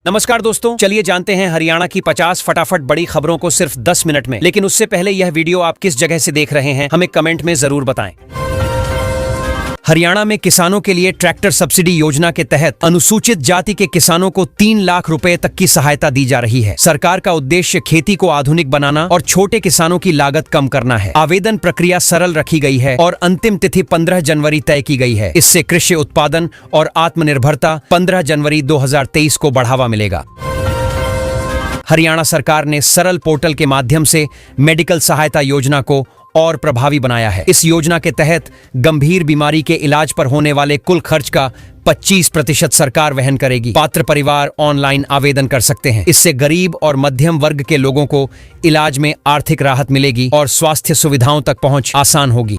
नमस्कार दोस्तों, चलिए जानते हैं हरियाणा की 50 फटाफट बड़ी खबरों को सिर्फ 10 मिनट में। लेकिन उससे पहले यह वीडियो आप किस जगह से देख रहे हैं हमें कमेंट में जरूर बताएं। हरियाणा में किसानों के लिए ट्रैक्टर सब्सिडी योजना के तहत अनुसूचित जाति के किसानों को 3 लाख रुपए तक की सहायता दी जा रही है। सरकार का उद्देश्य खेती को आधुनिक बनाना और छोटे किसानों की लागत कम करना है। आवेदन प्रक्रिया सरल रखी गई है और अंतिम तिथि 15 जनवरी तय की गई है। इससे कृषि उत्पादन और आत्मनिर्भरता 15 जनवरी 2023 को बढ़ावा मिलेगा। हरियाणा सरकार ने सरल पोर्टल के माध्यम से मेडिकल सहायता योजना को और प्रभावी बनाया है। इस योजना के तहत गंभीर बीमारी के इलाज पर होने वाले कुल खर्च का 25% सरकार वहन करेगी। पात्र परिवार ऑनलाइन आवेदन कर सकते हैं। इससे गरीब और मध्यम वर्ग के लोगों को इलाज में आर्थिक राहत मिलेगी और स्वास्थ्य सुविधाओं तक पहुंच आसान होगी।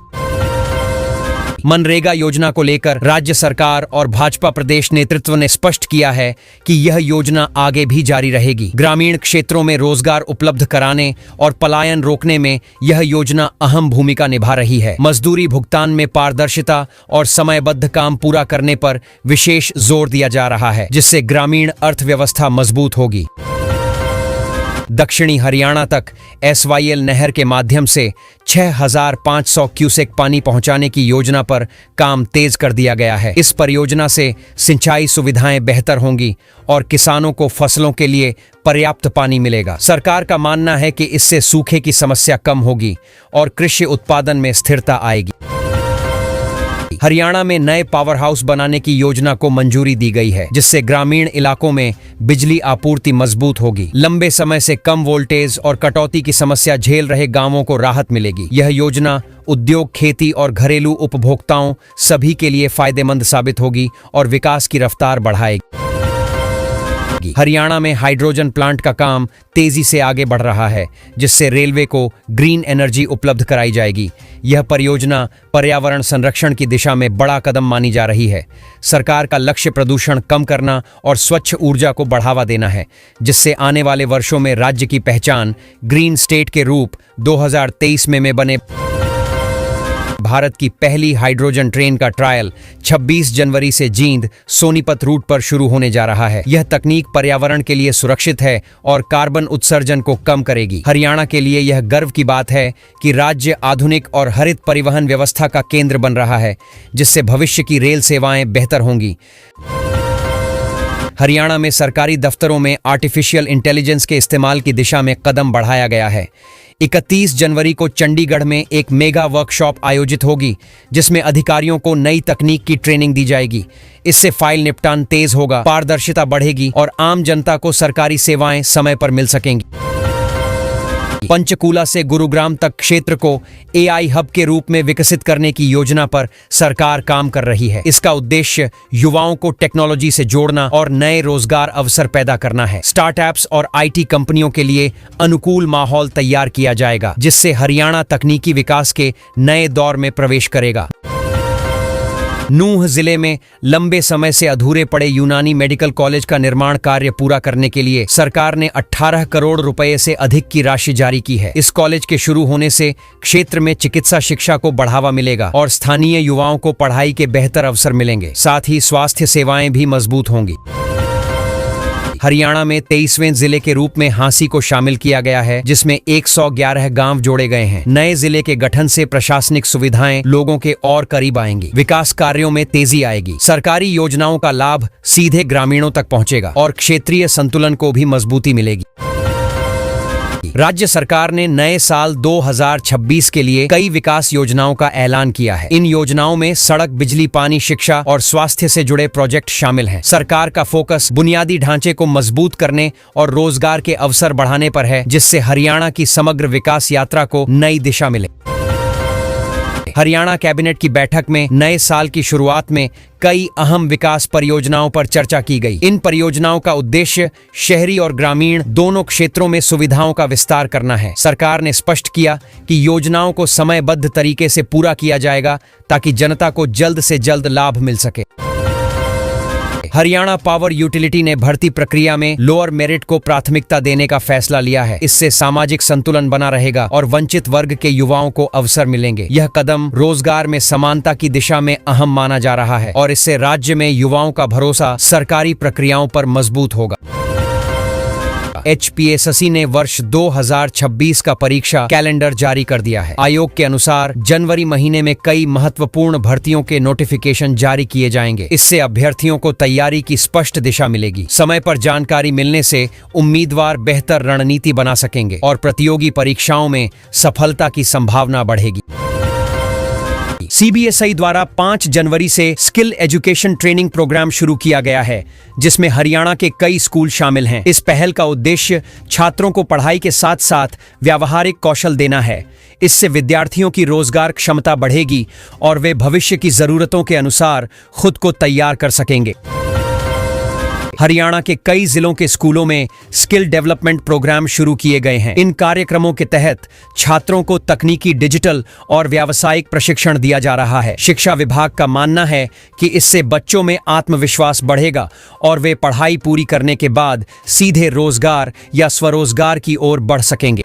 मनरेगा योजना को लेकर राज्य सरकार और भाजपा प्रदेश नेतृत्व ने स्पष्ट किया है कि यह योजना आगे भी जारी रहेगी। ग्रामीण क्षेत्रों में रोजगार उपलब्ध कराने और पलायन रोकने में यह योजना अहम भूमिका निभा रही है। मजदूरी भुगतान में पारदर्शिता और समयबद्ध काम पूरा करने पर विशेष जोर दिया जा रहा है, जिससे ग्रामीण अर्थव्यवस्था मजबूत होगी। दक्षिणी हरियाणा तक SYL नहर के माध्यम से 6500 क्यूसेक पानी पहुंचाने की योजना पर काम तेज कर दिया गया है। इस परियोजना से सिंचाई सुविधाएं बेहतर होंगी और किसानों को फसलों के लिए पर्याप्त पानी मिलेगा। सरकार का मानना है कि इससे सूखे की समस्या कम होगी और कृषि उत्पादन में स्थिरता आएगी। हरियाणा में नए पावर हाउस बनाने की योजना को मंजूरी दी गई है, जिससे ग्रामीण इलाकों में बिजली आपूर्ति मजबूत होगी। लंबे समय से कम वोल्टेज और कटौती की समस्या झेल रहे गांवों को राहत मिलेगी। यह योजना उद्योग, खेती और घरेलू उपभोक्ताओं सभी के लिए फायदेमंद साबित होगी और विकास की रफ्तार बढ़ाएगी। हरियाणा में हाइड्रोजन प्लांट का काम तेजी से आगे बढ़ रहा है, जिससे रेलवे को ग्रीन एनर्जी उपलब्ध कराई जाएगी। यह परियोजना पर्यावरण संरक्षण की दिशा में बड़ा कदम मानी जा रही है। सरकार का लक्ष्य प्रदूषण कम करना और स्वच्छ ऊर्जा को बढ़ावा देना है, जिससे आने वाले वर्षों में राज्य की पहचान ग्रीन स्टेट के रूप 2023 में बने। भारत की पहली हाइड्रोजन ट्रेन का ट्रायल 26 जनवरी से जींद सोनीपत रूट पर शुरू होने जा रहा है। यह तकनीक पर्यावरण के लिए सुरक्षित है और कार्बन उत्सर्जन को कम करेगी। हरियाणा के लिए यह गर्व की बात है कि राज्य आधुनिक और हरित परिवहन व्यवस्था का केंद्र बन रहा है, जिससे भविष्य की रेल सेवाएं बेहतर होंगी। हरियाणा में सरकारी दफ्तरों में आर्टिफिशियल इंटेलिजेंस के इस्तेमाल की दिशा में कदम बढ़ाया गया है। 31 जनवरी को चंडीगढ़ में एक मेगा वर्कशॉप आयोजित होगी, जिसमें अधिकारियों को नई तकनीक की ट्रेनिंग दी जाएगी। इससे फाइल निपटान तेज होगा, पारदर्शिता बढ़ेगी और आम जनता को सरकारी सेवाएं समय पर मिल सकेंगी। पंचकूला से गुरुग्राम तक क्षेत्र को AI हब के रूप में विकसित करने की योजना पर सरकार काम कर रही है। इसका उद्देश्य युवाओं को टेक्नोलॉजी से जोड़ना और नए रोजगार अवसर पैदा करना है। स्टार्टअप्स और IT कंपनियों के लिए अनुकूल माहौल तैयार किया जाएगा, जिससे हरियाणा तकनीकी विकास के नए दौर में प्रवेश करेगा। नूंह जिले में लंबे समय से अधूरे पड़े यूनानी मेडिकल कॉलेज का निर्माण कार्य पूरा करने के लिए सरकार ने 18 करोड़ रुपए से अधिक की राशि जारी की है। इस कॉलेज के शुरू होने से क्षेत्र में चिकित्सा शिक्षा को बढ़ावा मिलेगा और स्थानीय युवाओं को पढ़ाई के बेहतर अवसर मिलेंगे। साथ ही स्वास्थ्य सेवाएं भी मजबूत होंगी। हरियाणा में 23वें जिले के रूप में हांसी को शामिल किया गया है, जिसमें 111 गांव जोड़े गए हैं। नए जिले के गठन से प्रशासनिक सुविधाएं लोगों के और करीब आएंगी। विकास कार्यों में तेजी आएगी। सरकारी योजनाओं का लाभ सीधे ग्रामीणों तक पहुंचेगा और क्षेत्रीय संतुलन को भी मजबूती मिलेगी। राज्य सरकार ने नए साल 2026 के लिए कई विकास योजनाओं का ऐलान किया है। इन योजनाओं में सड़क, बिजली, पानी, शिक्षा और स्वास्थ्य से जुड़े प्रोजेक्ट शामिल हैं। सरकार का फोकस बुनियादी ढांचे को मजबूत करने और रोजगार के अवसर बढ़ाने पर है, जिससे हरियाणा की समग्र विकास यात्रा को नई दिशा मिले। हरियाणा कैबिनेट की बैठक में नए साल की शुरुआत में कई अहम विकास परियोजनाओं पर चर्चा की गई। इन परियोजनाओं का उद्देश्य शहरी और ग्रामीण दोनों क्षेत्रों में सुविधाओं का विस्तार करना है। सरकार ने स्पष्ट किया कि योजनाओं को समयबद्ध तरीके से पूरा किया जाएगा, ताकि जनता को जल्द से जल्द लाभ मिल सके। हरियाणा पावर यूटिलिटी ने भर्ती प्रक्रिया में लोअर मेरिट को प्राथमिकता देने का फैसला लिया है। इससे सामाजिक संतुलन बना रहेगा और वंचित वर्ग के युवाओं को अवसर मिलेंगे। यह कदम रोजगार में समानता की दिशा में अहम माना जा रहा है और इससे राज्य में युवाओं का भरोसा सरकारी प्रक्रियाओं पर मजबूत होगा। HPSSC ने वर्ष 2026 का परीक्षा कैलेंडर जारी कर दिया है। आयोग के अनुसार जनवरी महीने में कई महत्वपूर्ण भर्तियों के नोटिफिकेशन जारी किए जाएंगे। इससे अभ्यर्थियों को तैयारी की स्पष्ट दिशा मिलेगी। समय पर जानकारी मिलने से उम्मीदवार बेहतर रणनीति बना सकेंगे और प्रतियोगी परीक्षाओं में सफलता की संभावना बढ़ेगी। CBSI द्वारा 5 जनवरी से स्किल एजुकेशन ट्रेनिंग प्रोग्राम शुरू किया गया है, जिसमें हरियाणा के कई स्कूल शामिल हैं। इस पहल का उद्देश्य छात्रों को पढ़ाई के साथ साथ व्यावहारिक कौशल देना है। इससे विद्यार्थियों की रोजगार क्षमता बढ़ेगी और वे भविष्य की जरूरतों के अनुसार खुद को तैयार कर सकेंगे। हरियाणा के कई जिलों के स्कूलों में स्किल डेवलपमेंट प्रोग्राम शुरू किए गए हैं। इन कार्यक्रमों के तहत छात्रों को तकनीकी, डिजिटल और व्यावसायिक प्रशिक्षण दिया जा रहा है। शिक्षा विभाग का मानना है कि इससे बच्चों में आत्मविश्वास बढ़ेगा और वे पढ़ाई पूरी करने के बाद सीधे रोजगार या स्वरोजगार की ओर बढ़ सकेंगे।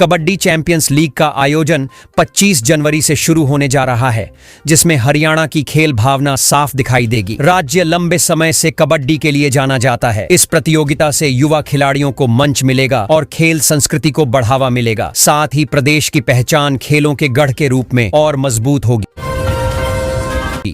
कबड्डी चैंपियंस लीग का आयोजन 25 जनवरी से शुरू होने जा रहा है, जिसमें हरियाणा की खेल भावना साफ दिखाई देगी। राज्य लंबे समय से कबड्डी के लिए जाना जाता है। इस प्रतियोगिता से युवा खिलाड़ियों को मंच मिलेगा और खेल संस्कृति को बढ़ावा मिलेगा। साथ ही प्रदेश की पहचान खेलों के गढ़ के रूप में और मजबूत होगी।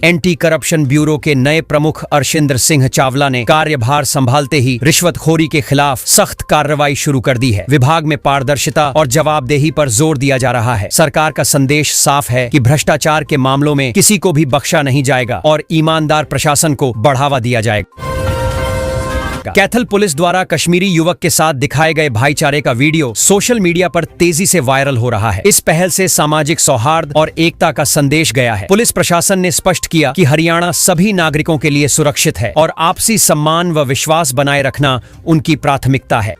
एंटी करप्शन ब्यूरो के नए प्रमुख अर्शिंदर सिंह चावला ने कार्यभार संभालते ही रिश्वतखोरी के खिलाफ सख्त कार्रवाई शुरू कर दी है। विभाग में पारदर्शिता और जवाबदेही पर जोर दिया जा रहा है। सरकार का संदेश साफ है कि भ्रष्टाचार के मामलों में किसी को भी बख्शा नहीं जाएगा और ईमानदार प्रशासन को बढ़ावा दिया जाएगा। कैथल पुलिस द्वारा कश्मीरी युवक के साथ दिखाए गए भाईचारे का वीडियो सोशल मीडिया पर तेजी से वायरल हो रहा है। इस पहल से सामाजिक सौहार्द और एकता का संदेश गया है। पुलिस प्रशासन ने स्पष्ट किया कि हरियाणा सभी नागरिकों के लिए सुरक्षित है और आपसी सम्मान व विश्वास बनाए रखना उनकी प्राथमिकता है।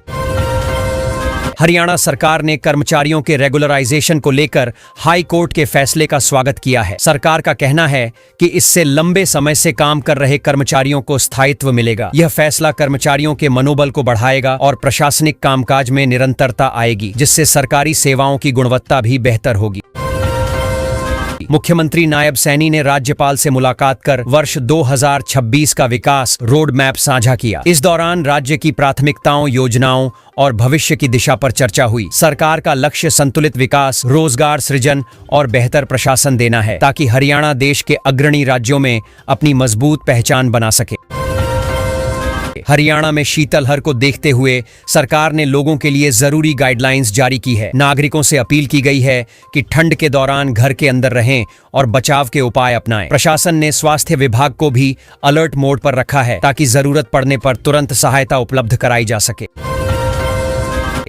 हरियाणा सरकार ने कर्मचारियों के रेगुलराइजेशन को लेकर हाई कोर्ट के फैसले का स्वागत किया है। सरकार का कहना है कि इससे लंबे समय से काम कर रहे कर्मचारियों को स्थायित्व मिलेगा। यह फैसला कर्मचारियों के मनोबल को बढ़ाएगा और प्रशासनिक कामकाज में निरंतरता आएगी, जिससे सरकारी सेवाओं की गुणवत्ता भी बेहतर होगी। मुख्यमंत्री नायब सैनी ने राज्यपाल से मुलाकात कर वर्ष 2026 का विकास रोड मैप साझा किया। इस दौरान राज्य की प्राथमिकताओं, योजनाओं और भविष्य की दिशा पर चर्चा हुई। सरकार का लक्ष्य संतुलित विकास, रोजगार सृजन और बेहतर प्रशासन देना है, ताकि हरियाणा देश के अग्रणी राज्यों में अपनी मजबूत पहचान बना सके। हरियाणा में शीतलहर को देखते हुए सरकार ने लोगों के लिए जरूरी गाइडलाइंस जारी की है। नागरिकों से अपील की गई है कि ठंड के दौरान घर के अंदर रहें और बचाव के उपाय अपनाएं। प्रशासन ने स्वास्थ्य विभाग को भी अलर्ट मोड पर रखा है, ताकि जरूरत पड़ने पर तुरंत सहायता उपलब्ध कराई जा सके।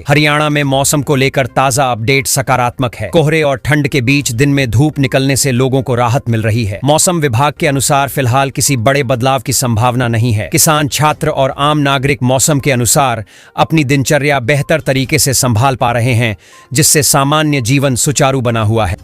हरियाणा में मौसम को लेकर ताजा अपडेट सकारात्मक है। कोहरे और ठंड के बीच दिन में धूप निकलने से लोगों को राहत मिल रही है। मौसम विभाग के अनुसार फिलहाल किसी बड़े बदलाव की संभावना नहीं है। किसान, छात्र और आम नागरिक मौसम के अनुसार अपनी दिनचर्या बेहतर तरीके से संभाल पा रहे हैं, जिससे सामान्य जीवन सुचारू बना हुआ है।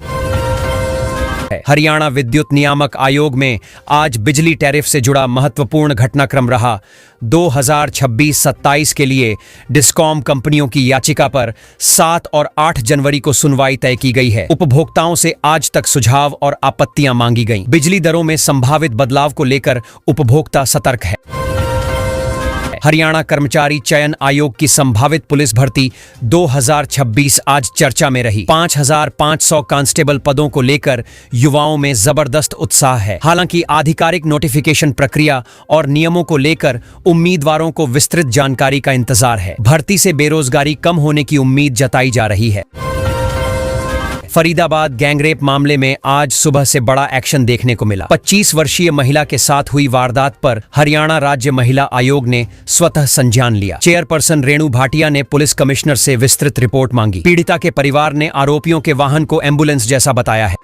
हरियाणा विद्युत नियामक आयोग में आज बिजली टैरिफ से जुड़ा महत्वपूर्ण घटनाक्रम रहा। 2026-27 के लिए डिस्कॉम कंपनियों की याचिका पर 7 और 8 जनवरी को सुनवाई तय की गई है। उपभोक्ताओं से आज तक सुझाव और आपत्तियां मांगी गईं। बिजली दरों में संभावित बदलाव को लेकर उपभोक्ता सतर्क है। हरियाणा कर्मचारी चयन आयोग की संभावित पुलिस भर्ती 2026 आज चर्चा में रही। 5,500 कांस्टेबल पदों को लेकर युवाओं में जबरदस्त उत्साह है। हालांकि आधिकारिक नोटिफिकेशन प्रक्रिया और नियमों को लेकर उम्मीदवारों को विस्तृत जानकारी का इंतजार है। भर्ती से बेरोजगारी कम होने की उम्मीद जताई जा रही है। फरीदाबाद गैंगरेप मामले में आज सुबह से बड़ा एक्शन देखने को मिला। 25 वर्षीय महिला के साथ हुई वारदात पर हरियाणा राज्य महिला आयोग ने स्वतः संज्ञान लिया। चेयरपर्सन रेणु भाटिया ने पुलिस कमिश्नर से विस्तृत रिपोर्ट मांगी। पीड़िता के परिवार ने आरोपियों के वाहन को एम्बुलेंस जैसा बताया है।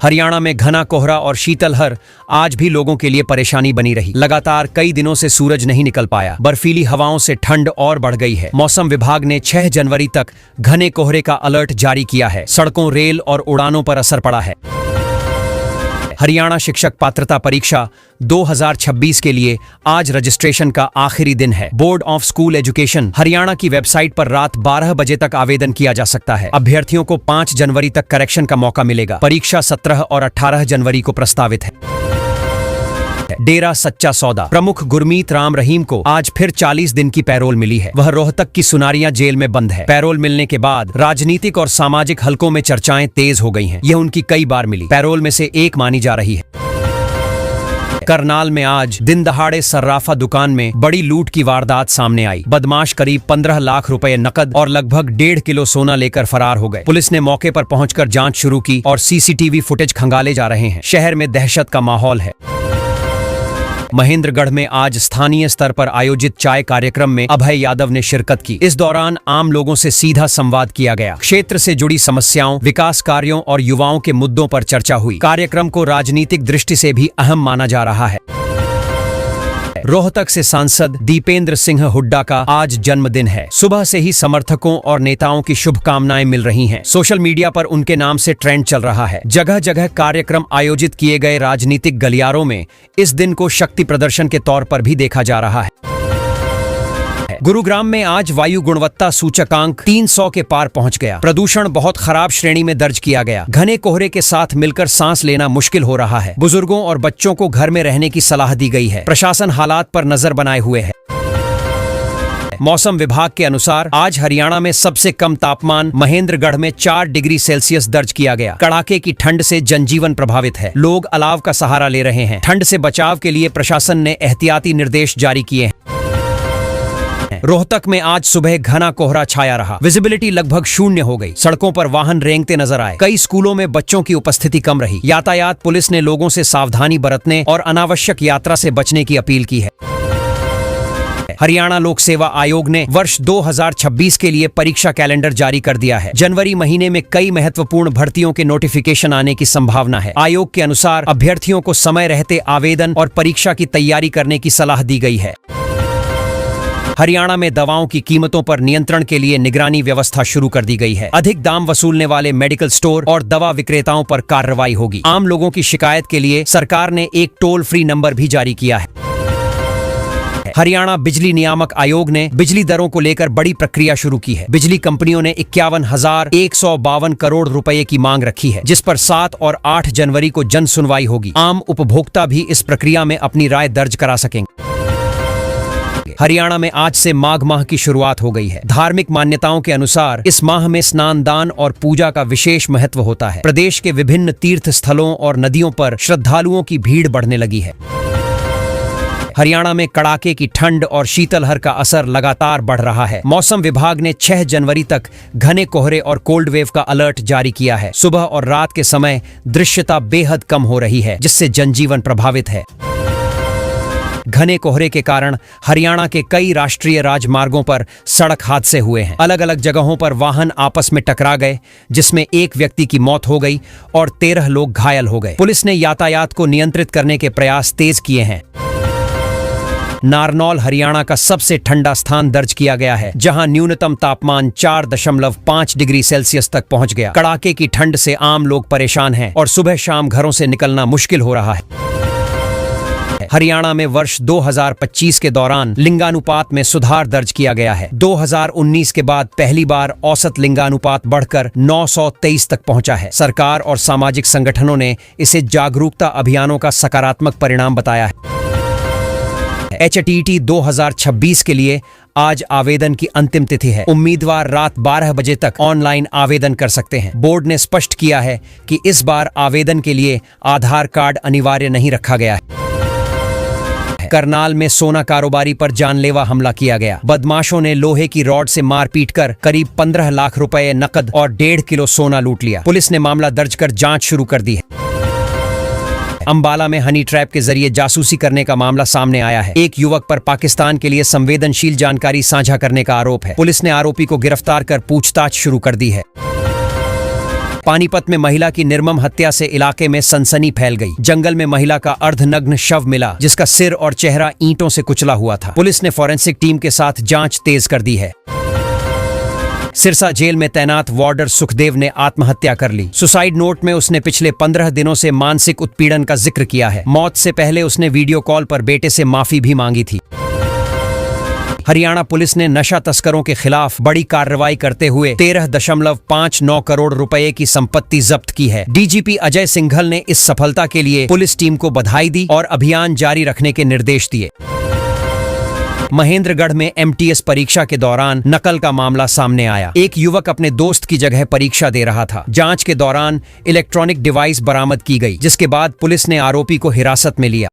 हरियाणा में घना कोहरा और शीतलहर आज भी लोगों के लिए परेशानी बनी रही। लगातार कई दिनों से सूरज नहीं निकल पाया। बर्फीली हवाओं से ठंड और बढ़ गई है। मौसम विभाग ने 6 जनवरी तक घने कोहरे का अलर्ट जारी किया है। सड़कों, रेल और उड़ानों पर असर पड़ा है। हरियाणा शिक्षक पात्रता परीक्षा 2026 के लिए आज रजिस्ट्रेशन का आखिरी दिन है। Board of school education Haryana की वेबसाइट पर रात 12 बजे तक आवेदन किया जा सकता है। अभ्यर्थियों को 5 जनवरी तक करेक्शन का मौका मिलेगा। परीक्षा 17 और 18 जनवरी को प्रस्तावित है। डेरा सच्चा सौदा प्रमुख गुरमीत राम रहीम को आज फिर 40 दिन की पैरोल मिली है। वह रोहतक की सुनारिया जेल में बंद है। पैरोल मिलने के बाद राजनीतिक और सामाजिक हलकों में चर्चाएं तेज हो गई हैं। यह उनकी कई बार मिली पैरोल में से एक मानी जा रही है। करनाल में आज दिन दहाड़े सर्राफा दुकान में बड़ी लूट की वारदात सामने आई। बदमाश करीब 15 लाख रुपए नकद और लगभग 1.5 किलो सोना लेकर फरार हो गए। पुलिस ने मौके पर पहुंचकर जांच शुरू की और सीसीटीवी फुटेज खंगाले जा रहे हैं। शहर में दहशत का माहौल है। महेंद्रगढ़ में आज स्थानीय स्तर पर आयोजित चाय कार्यक्रम में अभय यादव ने शिरकत की। इस दौरान आम लोगों से सीधा संवाद किया गया। क्षेत्र से जुड़ी समस्याओं, विकास कार्यों और युवाओं के मुद्दों पर चर्चा हुई। कार्यक्रम को राजनीतिक दृष्टि से भी अहम माना जा रहा है। रोहतक से सांसद दीपेंद्र सिंह हुड्डा का आज जन्मदिन है। सुबह से ही समर्थकों और नेताओं की शुभकामनाएं मिल रही हैं। सोशल मीडिया पर उनके नाम से ट्रेंड चल रहा है। जगह जगह कार्यक्रम आयोजित किए गए। राजनीतिक गलियारों में इस दिन को शक्ति प्रदर्शन के तौर पर भी देखा जा रहा है। गुरुग्राम में आज वायु गुणवत्ता सूचकांक 300 के पार पहुंच गया। प्रदूषण बहुत खराब श्रेणी में दर्ज किया गया। घने कोहरे के साथ मिलकर सांस लेना मुश्किल हो रहा है। बुजुर्गों और बच्चों को घर में रहने की सलाह दी गई है। प्रशासन हालात पर नजर बनाए हुए है। मौसम विभाग के अनुसार आज हरियाणा में सबसे कम तापमान महेंद्रगढ़ में 4 डिग्री सेल्सियस दर्ज किया गया। कड़ाके की ठंड से जनजीवन प्रभावित है। लोग अलाव का सहारा ले रहे हैं। ठंड से बचाव के लिए प्रशासन ने एहतियाती निर्देश जारी किए हैं। रोहतक में आज सुबह घना कोहरा छाया रहा। विजिबिलिटी लगभग शून्य हो गई। सड़कों पर वाहन रेंगते नजर आए। कई स्कूलों में बच्चों की उपस्थिति कम रही। यातायात पुलिस ने लोगों से सावधानी बरतने और अनावश्यक यात्रा से बचने की अपील की है। हरियाणा लोक सेवा आयोग ने वर्ष 2026 के लिए परीक्षा कैलेंडर जारी कर दिया है। जनवरी महीने में कई महत्वपूर्ण भर्तियों के नोटिफिकेशन आने की संभावना है। आयोग के अनुसार अभ्यर्थियों को समय रहते आवेदन और परीक्षा की तैयारी करने की सलाह दी गई है। हरियाणा में दवाओं की कीमतों पर नियंत्रण के लिए निगरानी व्यवस्था शुरू कर दी गई है। अधिक दाम वसूलने वाले मेडिकल स्टोर और दवा विक्रेताओं पर कार्रवाई होगी। आम लोगों की शिकायत के लिए सरकार ने एक टोल फ्री नंबर भी जारी किया है। हरियाणा बिजली नियामक आयोग ने बिजली दरों को लेकर बड़ी प्रक्रिया शुरू की है। बिजली कंपनियों ने 51,152 करोड़ रुपए की मांग रखी है, जिस पर 7 और 8 जनवरी को जन सुनवाई होगी। आम उपभोक्ता भी इस प्रक्रिया में अपनी राय दर्ज करा सकेंगे। हरियाणा में आज से माघ माह की शुरुआत हो गई है। धार्मिक मान्यताओं के अनुसार इस माह में स्नान, दान और पूजा का विशेष महत्व होता है। प्रदेश के विभिन्न तीर्थ स्थलों और नदियों पर श्रद्धालुओं की भीड़ बढ़ने लगी है। हरियाणा में कड़ाके की ठंड और शीतलहर का असर लगातार बढ़ रहा है। मौसम विभाग ने 6 जनवरी तक घने कोहरे और कोल्ड वेव का अलर्ट जारी किया है। सुबह और रात के समय दृश्यता बेहद कम हो रही है, जिससे जनजीवन प्रभावित है। घने कोहरे के कारण हरियाणा के कई राष्ट्रीय राजमार्गों पर सड़क हादसे हुए हैं। अलग अलग जगहों पर वाहन आपस में टकरा गए, जिसमें एक व्यक्ति की मौत हो गई और 13 लोग घायल हो गए। पुलिस ने यातायात को नियंत्रित करने के प्रयास तेज किए हैं। नारनौल हरियाणा का सबसे ठंडा स्थान दर्ज किया गया है, जहां न्यूनतम तापमान 4.5 डिग्री सेल्सियस तक पहुंच गया। कड़ाके की ठंड से आम लोग परेशान हैं और सुबह शाम घरों से निकलना मुश्किल हो रहा है। हरियाणा में वर्ष 2025 के दौरान लिंगानुपात में सुधार दर्ज किया गया है। 2019 के बाद पहली बार औसत लिंगानुपात बढ़कर 923 तक पहुंचा है। सरकार और सामाजिक संगठनों ने इसे जागरूकता अभियानों का सकारात्मक परिणाम बताया है। HTT 2026 के लिए आज आवेदन की अंतिम तिथि है। उम्मीदवार रात 12 बजे तक ऑनलाइन आवेदन कर सकते हैं। बोर्ड ने स्पष्ट किया है कि इस बार आवेदन के लिए आधार कार्ड अनिवार्य नहीं रखा गया है। करनाल में सोना कारोबारी पर जानलेवा हमला किया गया। बदमाशों ने लोहे की रॉड से मारपीट कर करीब 15 लाख रुपए नकद और 1.5 किलो सोना लूट लिया। पुलिस ने मामला दर्ज कर जांच शुरू कर दी है। अंबाला में हनी ट्रैप के जरिए जासूसी करने का मामला सामने आया है। एक युवक पर पाकिस्तान के लिए संवेदनशील जानकारी साझा करने का आरोप है। पुलिस ने आरोपी को गिरफ्तार कर पूछताछ शुरू कर दी है। पानीपत में महिला की निर्मम हत्या से इलाके में सनसनी फैल गई। जंगल में महिला का अर्धनग्न शव मिला, जिसका सिर और चेहरा ईंटों से कुचला हुआ था। पुलिस ने फॉरेंसिक टीम के साथ जांच तेज कर दी है। सिरसा जेल में तैनात वार्डर सुखदेव ने आत्महत्या कर ली। सुसाइड नोट में उसने पिछले 15 दिनों से मानसिक उत्पीड़न का जिक्र किया है। मौत से पहले उसने वीडियो कॉल पर बेटे से माफी भी मांगी थी। हरियाणा पुलिस ने नशा तस्करों के खिलाफ बड़ी कार्रवाई करते हुए 13.59 करोड़ रुपए की संपत्ति जब्त की है। डीजीपी अजय सिंघल ने इस सफलता के लिए पुलिस टीम को बधाई दी और अभियान जारी रखने के निर्देश दिए। महेंद्रगढ़ में एमटीएस परीक्षा के दौरान नकल का मामला सामने आया। एक युवक अपने दोस्त की जगह परीक्षा दे रहा था। जांच के दौरान इलेक्ट्रॉनिक डिवाइस बरामद की गई, जिसके बाद पुलिस ने आरोपी को हिरासत में लिया।